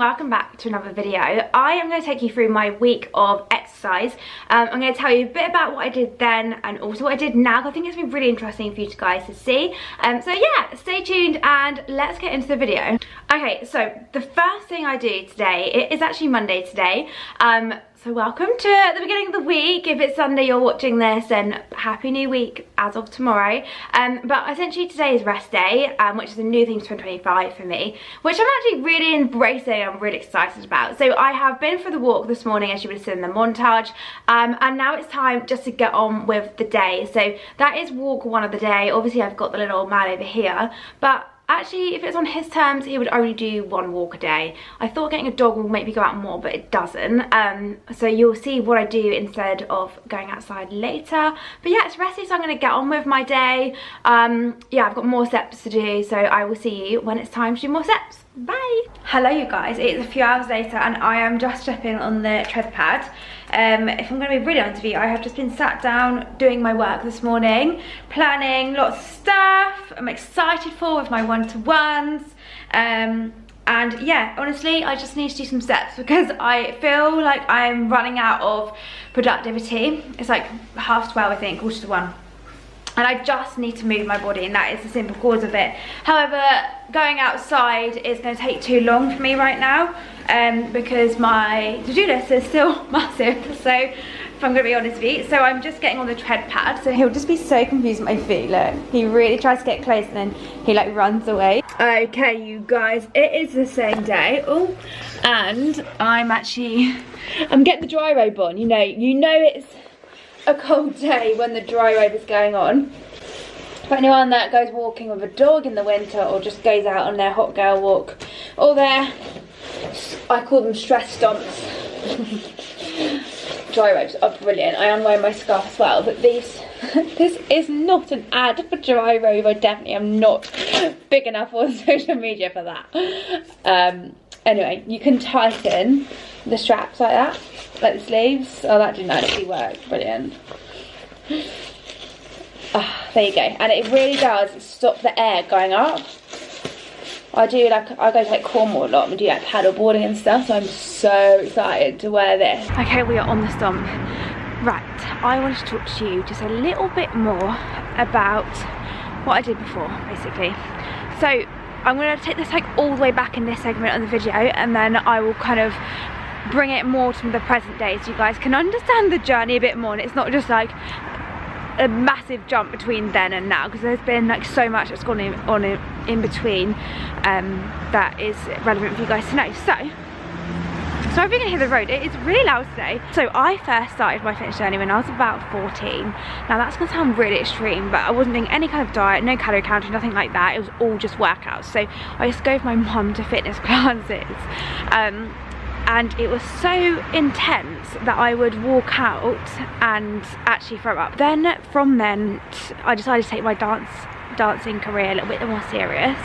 welcome back to another video. I am going to take you through my week of exercise. I'm going to tell you a bit about what I did then and also what I did now. I think it's been really interesting for you guys to see. So yeah, stay tuned and let's get into the video. Okay, so the first thing I do today, it is actually Monday today. So welcome to the beginning of the week. If it's Sunday you're watching this, then happy new week as of tomorrow. But essentially today is rest day, which is a new thing for 2025 for me, which I'm actually really embracing. I'm really excited about. So I have been for the walk this morning, as you would have seen in the montage, and now it's time just to get on with the day. So that is walk one of the day. Obviously I've got the little old man over here, but actually, if it's on his terms, he would only do one walk a day. I thought getting a dog will make me go out more, but it doesn't. So you'll see what I do instead of going outside later. But yeah, it's rest day, so I'm going to get on with my day. Yeah, I've got more steps to do, so I will see you when it's time to do more steps. Bye! Hello you guys, it's a few hours later and I am just stepping on the tread pad. If I'm going to be really honest with you, I have just been sat down doing my work this morning, planning lots of stuff I'm excited for with my one-to-ones. And yeah, honestly, I just need to do some steps because I feel like I'm running out of productivity. It's like 12:30, I think, 1:45. And I just need to move my body, and that is the simple cause of it. However, going outside is going to take too long for me right now, because my to-do list is still massive. So if I'm going to be honest with you, so I'm just getting on the tread pad. So he'll just be so confused at my feet. Look, he really tries to get close and then he like runs away. Okay, you guys, it is the same day. Oh, and I'm getting the dry robe on. You know it's a cold day when the dry robe is going on. For anyone that goes walking with a dog in the winter or just goes out on their hot girl walk or their, I call them stress stomps. Dry robes are brilliant. I am wearing my scarf as well, but this is not an ad for dry robe. I definitely am not big enough on social media for that. Anyway, you can tighten the straps like that, like the sleeves. Oh, that didn't actually work. Brilliant. There you go. And it really does stop the air going up. I go to like Cornwall a lot and do like paddle boarding and stuff, so I'm so excited to wear this. Okay, we are on the stomp. Right, I wanted to talk to you just a little bit more about what I did before, basically. So I'm going to take this like all the way back in this segment of the video, and then I will kind of bring it more to the present day so you guys can understand the journey a bit more, and it's not just like a massive jump between then and now, because there's been like so much that's gone on in between that is relevant for you guys to know. So if you can hear the road, it is really loud today. So I first started my fitness journey when I was about 14. Now that's gonna sound really extreme, but I wasn't doing any kind of diet, no calorie counting, nothing like that. It was all just workouts. So I used to go with my mum to fitness classes. And it was so intense that I would walk out and actually throw up. Then from then I decided to take my dancing career a little bit more serious.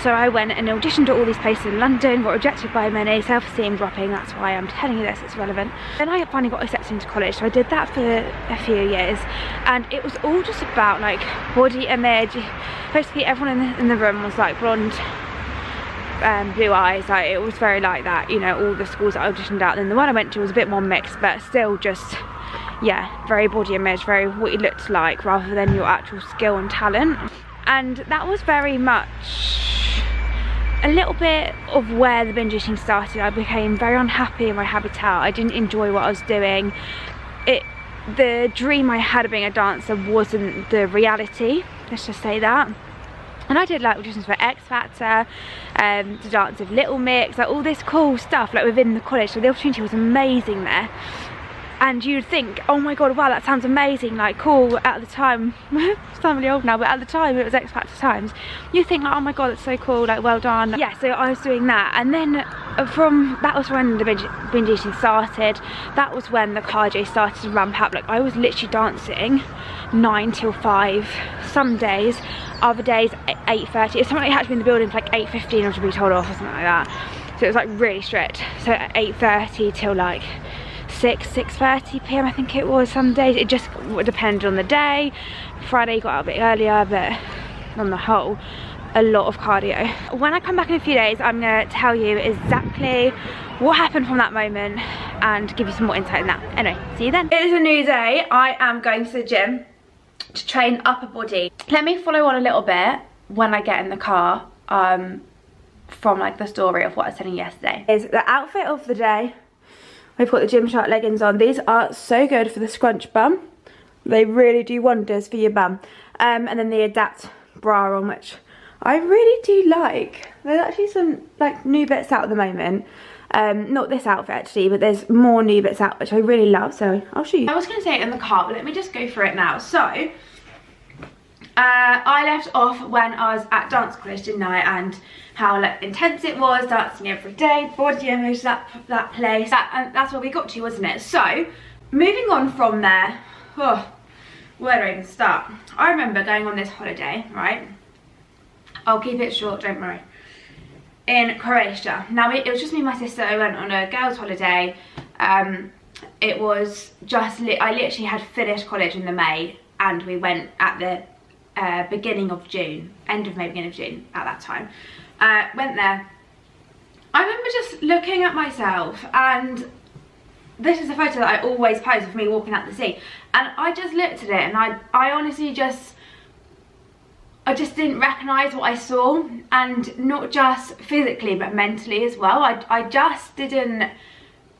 So I went and auditioned at all these places in London, got rejected by many, self-esteem dropping. That's why I'm telling you this, it's relevant. Then I finally got accepted into college, so I did that for a few years, and it was all just about like body image. Basically everyone in the room was like blonde, blue eyes, like it was very like that, you know, all the schools that I auditioned at. And then the one I went to was a bit more mixed, but still just, yeah, very body image, very what you looked like rather than your actual skill and talent. And that was very much a little bit of where the binge eating started. I became very unhappy in my habitat. I didn't enjoy what I was doing. The dream I had of being a dancer wasn't the reality, let's just say that. And I did like auditions for X Factor, to dance with Little Mix, like all this cool stuff like within the college. So the opportunity was amazing there. And you'd think, oh my god, wow, that sounds amazing, like cool. At the time, I'm really old now, but at the time it was X Factor times. You think like, oh my god, that's so cool, like well done. Yeah, so I was doing that, and then that was when the binge eating started. That was when the cardio started to ramp up. Like I was literally dancing 9 till 5 some days, other days 8:30. If something had to be in the building for like 8:15 or to be told off or something like that. So it was like really strict. So 8:30 till like 6:30 p.m. I think it was some days. It just depended on the day. Friday got out a bit earlier, but on the whole a lot of cardio. When I come back in a few days, I'm gonna tell you exactly what happened from that moment and give you some more insight in that. Anyway, see you then. It is a new day. I am going to the gym to train upper body. Let me follow on a little bit when I get in the car from like the story of what I was telling you yesterday. Is the outfit of the day. We've got the Gymshark leggings on. These are so good for the scrunch bum. They really do wonders for your bum. And then the Adapt bra on, which I really do like. There's actually some like new bits out at the moment. Not this outfit actually, but there's more new bits out which I really love, so I'll show you. I was going to say it in the car, but let me just go for it now. So I left off when I was at dance college, didn't I, and how like intense it was, dancing every day, body image, that place, and that's where we got to, wasn't it? So moving on from there, where do I even start? I remember going on this holiday, right? I'll keep it short, don't worry. In Croatia. Now it was just me and my sister. I went on a girls' holiday. It was just I literally had finished college in the May, and we went at the beginning of June, end of May, beginning of June at that time. Went there. I remember just looking at myself, and this is a photo that I always post of me walking out the sea, and I just looked at it, and I honestly just didn't recognise what I saw, and not just physically but mentally as well. I just didn't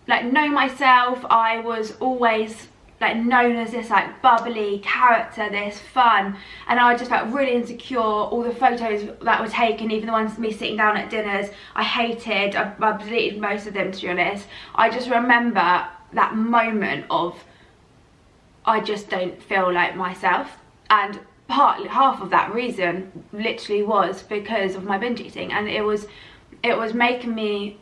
like know myself. I was always like known as this like bubbly character, this fun, and I just felt really insecure. All the photos that were taken, even the ones of me sitting down at dinners, I hated. I deleted most of them, to be honest. I just remember that moment of I just don't feel like myself, and partly half of that reason literally was because of my binge eating, and it was making me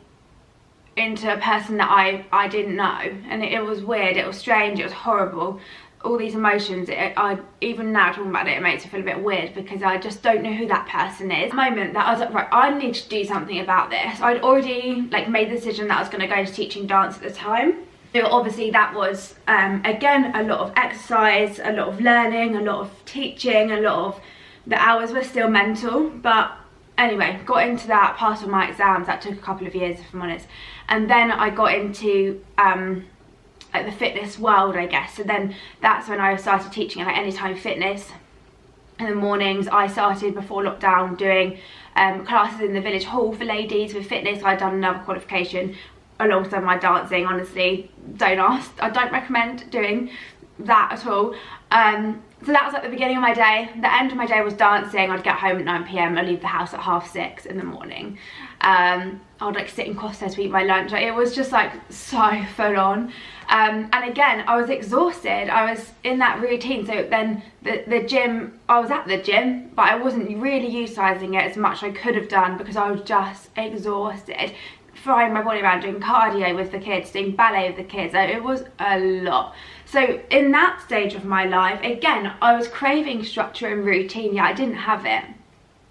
into a person that I didn't know, and it was weird, it was strange, it was horrible, all these emotions. Even now talking about it, it makes me feel a bit weird because I just don't know who that person is. The moment that I was like, right, I need to do something about this. I'd already like made the decision that I was going to go into teaching dance at the time. So obviously that was again a lot of exercise, a lot of learning, a lot of teaching, a lot of the hours were still mental. But anyway, got into that, passed all my exams. That took a couple of years, if I'm honest. And then I got into like the fitness world, I guess. So then that's when I started teaching like Anytime Fitness in the mornings. I started before lockdown doing classes in the village hall for ladies with fitness. I'd done another qualification alongside my dancing. Honestly, don't ask, I don't recommend doing that at all. So that was at the beginning of my day. The end of my day was dancing. I'd get home at 9 PM, I'd leave the house at 6:30 in the morning. I would like sit in Costa to eat my lunch. It was just like so full on. And again, I was exhausted. I was in that routine. So then the gym, I was at the gym, but I wasn't really utilising it as much as I could have done because I was just exhausted. Throwing my body around, doing cardio with the kids, doing ballet with the kids. It was a lot. So in that stage of my life, again, I was craving structure and routine. Yeah, I didn't have it.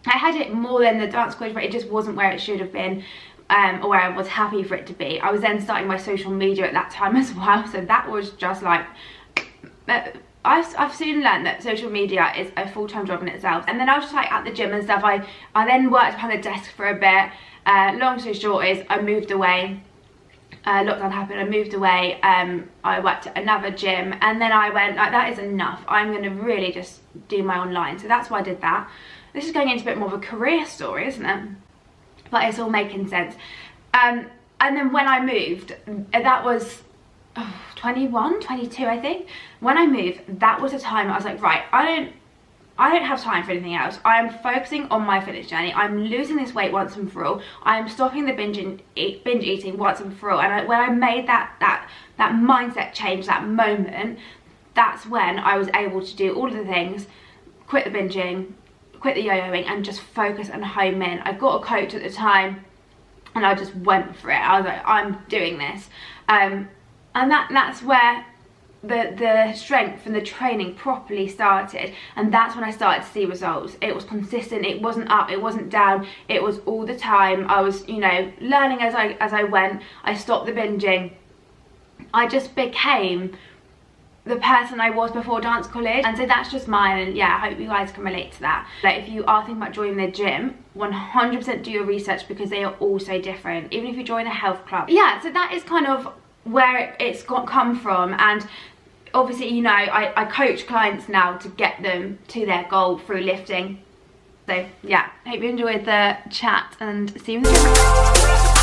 I had it more than the dance college, but it just wasn't where it should have been, or where I was happy for it to be. I was then starting my social media at that time as well, so that was just like, I've soon learned that social media is a full-time job in itself. And then I was just like at the gym and stuff. I then worked behind the desk for a bit. Long story short is I moved away. Lockdown happened, I moved away. I worked at another gym, and then I went like, that is enough. I'm going to really just do my online. So that's why I did that. This is going into a bit more of a career story, isn't it? But it's all making sense. And then when I moved, that was 21, 22 I think. When I moved, that was a time I was like, right, I don't have time for anything else. I am focusing on my fitness journey. I'm losing this weight once and for all. I am stopping the binge eating once and for all. And when I made that mindset change, that moment, that's when I was able to do all of the things, quit the binging, quit the yo-yoing, and just focus and home in. I got a coach at the time, and I just went for it. I was like, I'm doing this. And that's where the strength and the training properly started, and that's when I started to see results. It was consistent, it wasn't up, it wasn't down, it was all the time. I was, you know, learning as I went. I stopped the binging. I just became the person I was before dance college, and so that's just mine, and yeah, I hope you guys can relate to that. Like, if you are thinking about joining the gym, 100% do your research, because they are all so different, even if you join a health club. Yeah, so that is kind of where it's come from. And obviously, you know, I coach clients now to get them to their goal through lifting. So yeah, hope you enjoyed the chat, and see you in the gym.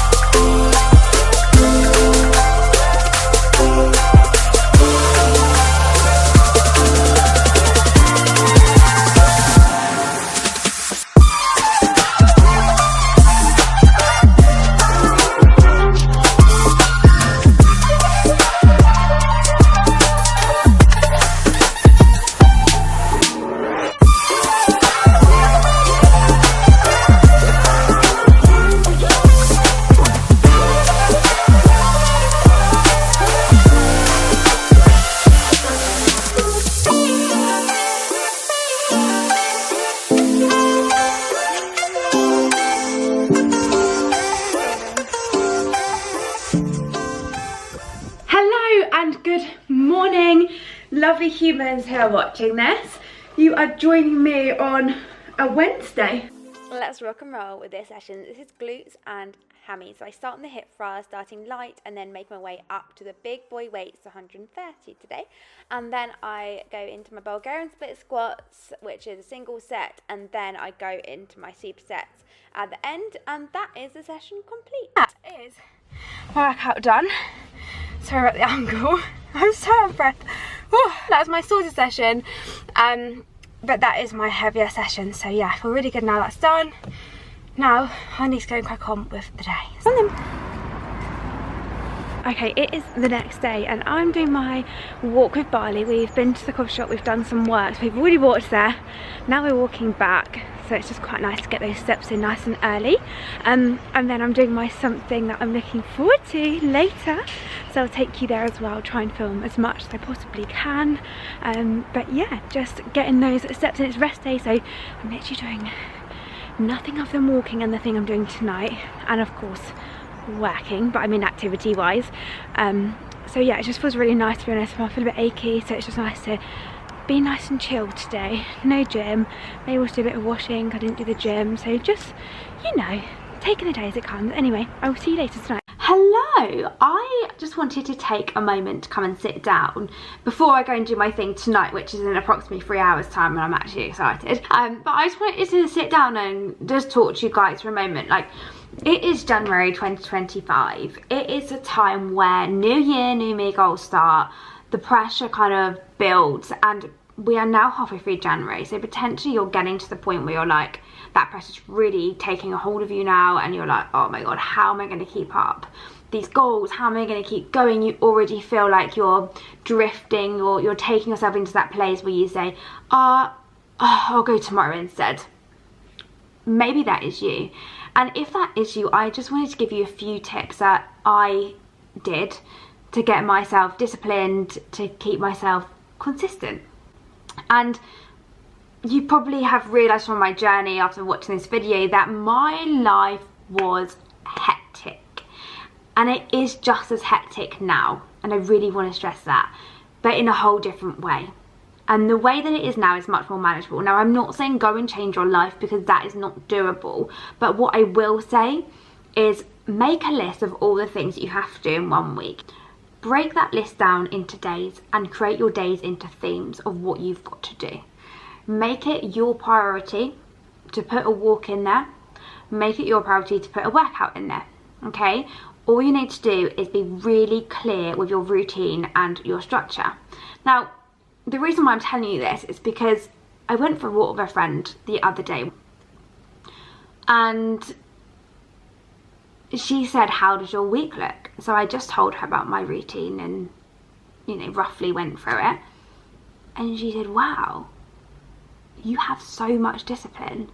Lovely humans who are watching this, you are joining me on a Wednesday. Let's rock and roll with this session. This is glutes and hammies. So I start on the hip thrust, starting light, and then make my way up to the big boy weights, 130 today. And then I go into my Bulgarian split squats, which is a single set, and then I go into my supersets at the end, and that is the session complete. That is my workout done. Sorry about the angle. I'm so out of breath. That was my sorted session, but that is my heavier session, so yeah, I feel really good now that's done. Now I need to go and crack on with the day. Okay, it is the next day and I'm doing my walk with Barley. We've been to the coffee shop, we've done some work, so we've already walked there. Now we're walking back, so it's just quite nice to get those steps in nice and early. And then I'm doing my something that I'm looking forward to later, so I'll take you there as well, try and film as much as I possibly can. But yeah, just getting those steps in. It's rest day, so I'm literally doing nothing other than walking and the thing I'm doing tonight, and of course working, but I mean activity wise. So yeah, it just feels really nice, to be honest. I feel a bit achy, so it's just nice to be nice and chilled today. No gym, maybe we'll do a bit of washing. I didn't do the gym, so just, you know, taking the day as it comes. Anyway, I will see you later tonight. Hello, I just wanted to take a moment to come and sit down before I go and do my thing tonight, which is in approximately 3 hours time, and I'm actually excited. But I just wanted to sit down and just talk to you guys for a moment. Like, it is January 2025. It is a time where new year, new me goals start. The pressure kind of builds, and we are now halfway through January, so potentially you're getting to the point where you're like, that pressure's really taking a hold of you now, and you're like, oh my god, how am I going to keep up these goals? How am I going to keep going? You already feel like you're drifting, or you're taking yourself into that place where you say, I'll go tomorrow instead. Maybe that is you. And if that is you, I just wanted to give you a few tips that I did to get myself disciplined, to keep myself consistent. And you probably have realised from my journey after watching this video that my life was hectic. And it is just as hectic now. And I really want to stress that. But in a whole different way. And the way that it is now is much more manageable. Now, I'm not saying go and change your life, because that is not doable. But what I will say is make a list of all the things that you have to do in 1 week. Break that list down into days and create your days into themes of what you've got to do. Make it your priority to put a walk in there. Make it your priority to put a workout in there, okay? All you need to do is be really clear with your routine and your structure. Now, the reason why I'm telling you this is because I went for a walk with a friend the other day, and she said, how does your week look? So I just told her about my routine and, you know, roughly went through it. And she said, wow, you have so much discipline.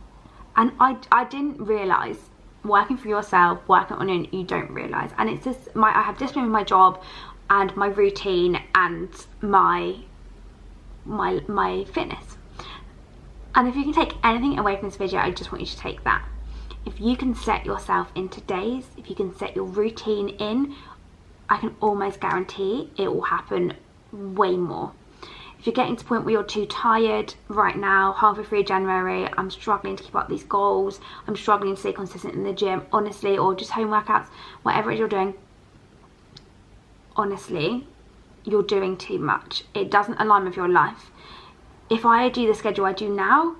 And I didn't realise, working for yourself, working on it, you don't realise. And it's just, I have discipline in my job and my routine and my fitness. And if you can take anything away from this video, I just want you to take that. If you can set yourself into days, if you can set your routine in, I can almost guarantee it will happen way more If you're getting to the point where you're too tired right now, halfway through January, I'm struggling to keep up these goals, I'm struggling to stay consistent in the gym, honestly, or just home workouts, whatever it is you're doing, honestly, you're doing too much. It doesn't align with your life. If I do the schedule I do now,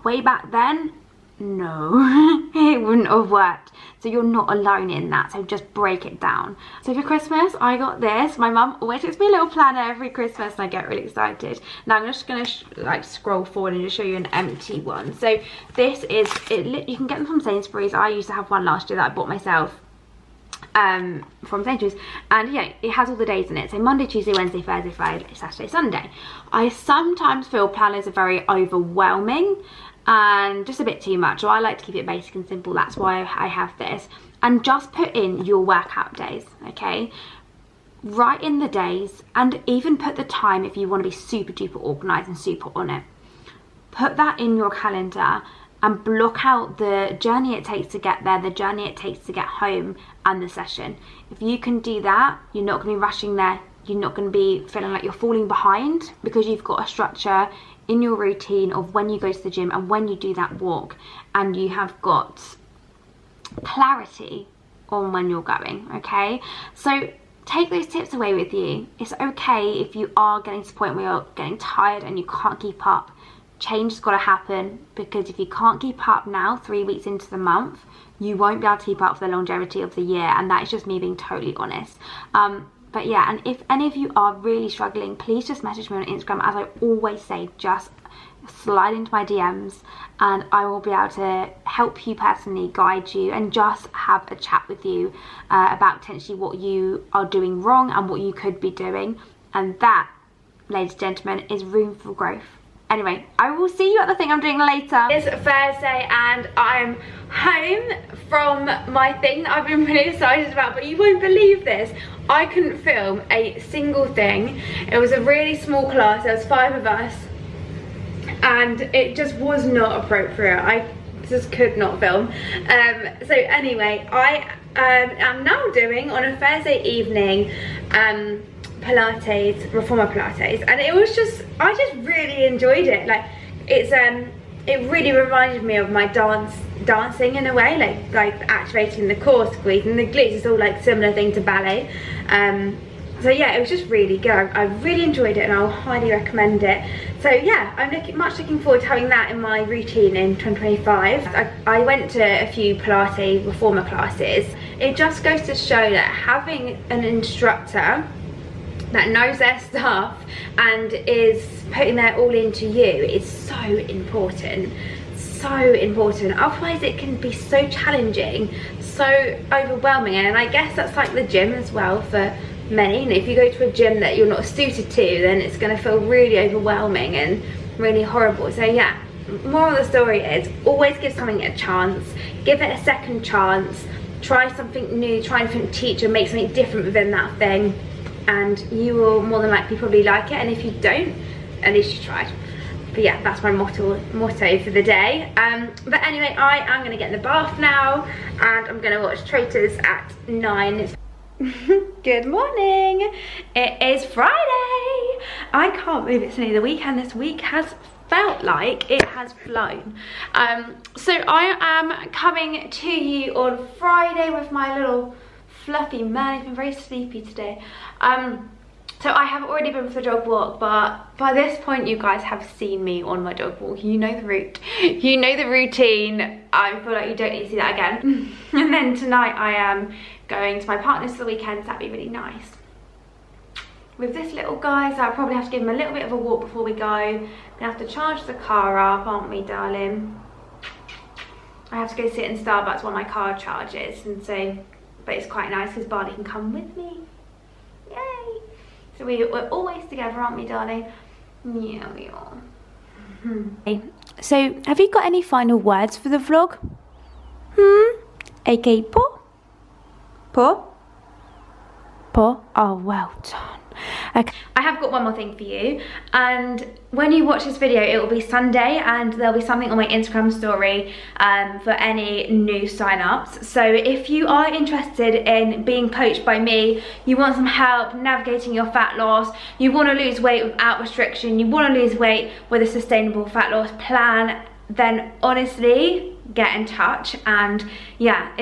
way back then, no, it wouldn't have worked. So you're not alone in that, so just break it down. So for Christmas, I got this. My mum always gives me a little planner every Christmas and I get really excited. Now I'm just gonna like scroll forward and just show you an empty one. So this is, you can get them from Sainsbury's. I used to have one last year that I bought myself from Sainsbury's, and yeah, it has all the days in it. So Monday, Tuesday, Wednesday, Thursday, Friday, Saturday, Sunday. I sometimes feel planners are very overwhelming and just a bit too much, so I like to keep it basic and simple. That's why I have this. And just put in your workout days, okay? Write in the days and even put the time if you want to be super duper organized and super on it. Put that in your calendar and block out the journey it takes to get there, the journey it takes to get home, and the session. If you can do that, you're not going to be rushing there. You're not going to be feeling like you're falling behind, because you've got a structure in your routine of when you go to the gym and when you do that walk, and you have got clarity on when you're going, okay? So take those tips away with you. It's okay if you are getting to the point where you're getting tired and you can't keep up. Change has got to happen, because if you can't keep up now, 3 weeks into the month, you won't be able to keep up for the longevity of the year, and that is just me being totally honest. But yeah, and if any of you are really struggling, please just message me on Instagram. As I always say, just slide into my DMs and I will be able to help you personally, guide you, and just have a chat with you about potentially what you are doing wrong and what you could be doing. And that, ladies and gentlemen, is room for growth. Anyway, I will see you at the thing I'm doing later. It's Thursday and I'm home from my thing that I've been really excited about, but you won't believe this. I couldn't film a single thing. It was a really small class, there was 5 of us, and it just was not appropriate. I just could not film. So anyway, I am now doing, on a Thursday evening, Pilates, Reformer Pilates, and it was just, I just really enjoyed it. Like, it's it really reminded me of my dancing in a way, like activating the core, squeezing the glutes. It's all like similar thing to ballet. So yeah, it was just really good. I really enjoyed it and I'll highly recommend it. So yeah, I'm much looking forward to having that in my routine in 2025. I went to a few Pilates Reformer classes. It just goes to show that having an instructor that knows their stuff and is putting their all into you is so important. So important. Otherwise it can be so challenging, so overwhelming, and I guess that's like the gym as well for many. And if you go to a gym that you're not suited to, then it's going to feel really overwhelming and really horrible. So yeah, moral of the story is always give something a chance, give it a second chance, try something new, try a different teacher, make something different within that thing, and you will more than likely probably like it. And if you don't, at least you tried. But yeah, that's my motto for the day. But anyway, I am going to get in the bath now and I'm going to watch Traitors at 9. Good morning. It is Friday. I can't believe it's nearly the weekend. This week has felt like it has flown. So I am coming to you on Friday with my little fluffy man. He's been very sleepy today. So I have already been for the dog walk, but by this point you guys have seen me on my dog walk. You know the route, you know the routine. I feel like you don't need to see that again. And then tonight I am going to my partner's for the weekend, so that'd be really nice. With this little guy, so I'll probably have to give him a little bit of a walk before we go. We're gonna have to charge the car up, aren't we, darling? I have to go sit in Starbucks while my car charges, and so, but it's quite nice because Barney can come with me. Yay! So we're always together, aren't we, darling? Yeah, we are. Okay. So, have you got any final words for the vlog? Okay, paw? Paw? Paw? Oh, well done. Okay, I have got one more thing for you, and when you watch this video it will be Sunday and there'll be something on my Instagram story for any new sign-ups. So if you are interested in being coached by me, you want some help navigating your fat loss, you want to lose weight without restriction, you want to lose weight with a sustainable fat loss plan, then honestly get in touch. And yeah,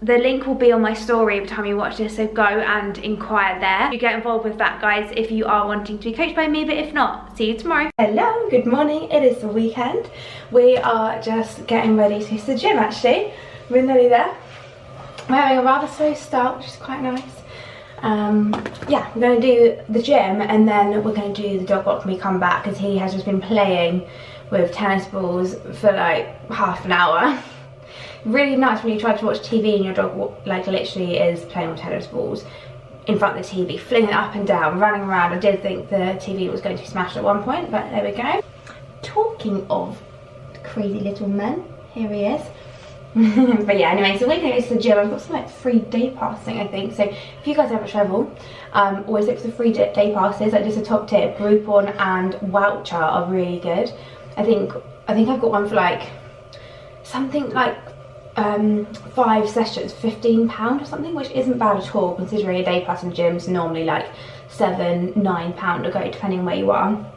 the link will be on my story every time you watch this, so go and inquire there. You get involved with that, guys, if you are wanting to be coached by me, but if not, see you tomorrow. Hello, good morning. It is the weekend. We are just getting ready to the gym. Actually, we're nearly there. We're having a rather slow start, which is quite nice. Yeah, we're going to do the gym and then we're going to do the dog walk when we come back, because he has just been playing with tennis balls for like half an hour. Really nice when you try to watch TV and your dog like literally is playing with tennis balls in front of the TV, flinging it up and down, running around. I did think the TV was going to be smashed at one point, but there we go. Talking of crazy little men, here he is. But yeah, anyway, so we're going to go to the gym. I've got some like free day passing, I think. So if you guys ever travel, always look for the free day passes. Like, just a top tip, Groupon and Voucher are really good. I think I've got one for like something like 5 sessions, £15 or something, which isn't bad at all considering a day pass in gyms normally like £7-9 to go, depending on where you are.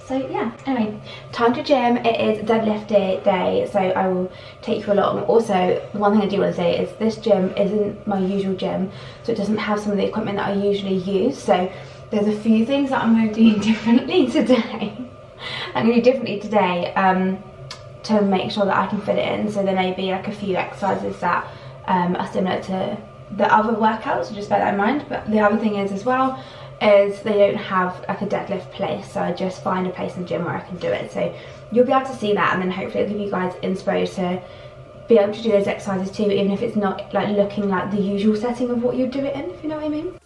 So yeah, anyway, time to gym. It is deadlift day, so I will take you along. Also, one thing I do want to say is this gym isn't my usual gym, so it doesn't have some of the equipment that I usually use. So there's a few things that I'm going to do differently today. I'm going to do differently today to make sure that I can fit it in. So there may be like a few exercises that are similar to the other workouts, so just bear that in mind. But the other thing is as well, is they don't have like a deadlift place, so I just find a place in the gym where I can do it. So you'll be able to see that, and then hopefully it'll give you guys inspo to be able to do those exercises too, even if it's not like looking like the usual setting of what you'd do it in, if you know what I mean.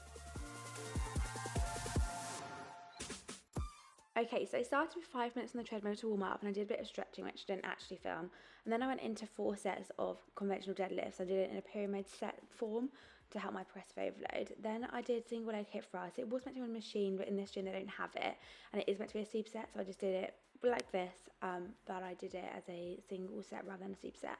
Okay, so I started with 5 minutes on the treadmill to warm up, and I did a bit of stretching, which I didn't actually film. And then I went into 4 sets of conventional deadlifts. I did it in a pyramid set form to help my press overload. Then I did single leg hip thrust. It was meant to be on a machine, but in this gym they don't have it, and it is meant to be a superset, so I just did it like this, but I did it as a single set rather than a superset.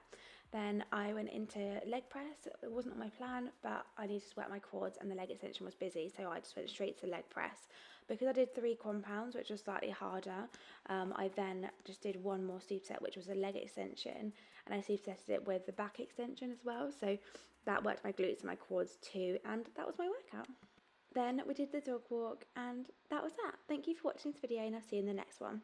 Then I went into leg press. It wasn't on my plan, but I needed to sweat my quads and the leg extension was busy, so I just went straight to leg press. Because I did 3 compounds, which was slightly harder, I then just did one more superset, which was a leg extension, and I supersetted it with the back extension as well, so that worked my glutes and my quads too, and that was my workout. Then we did the dog walk, and that was that. Thank you for watching this video, and I'll see you in the next one.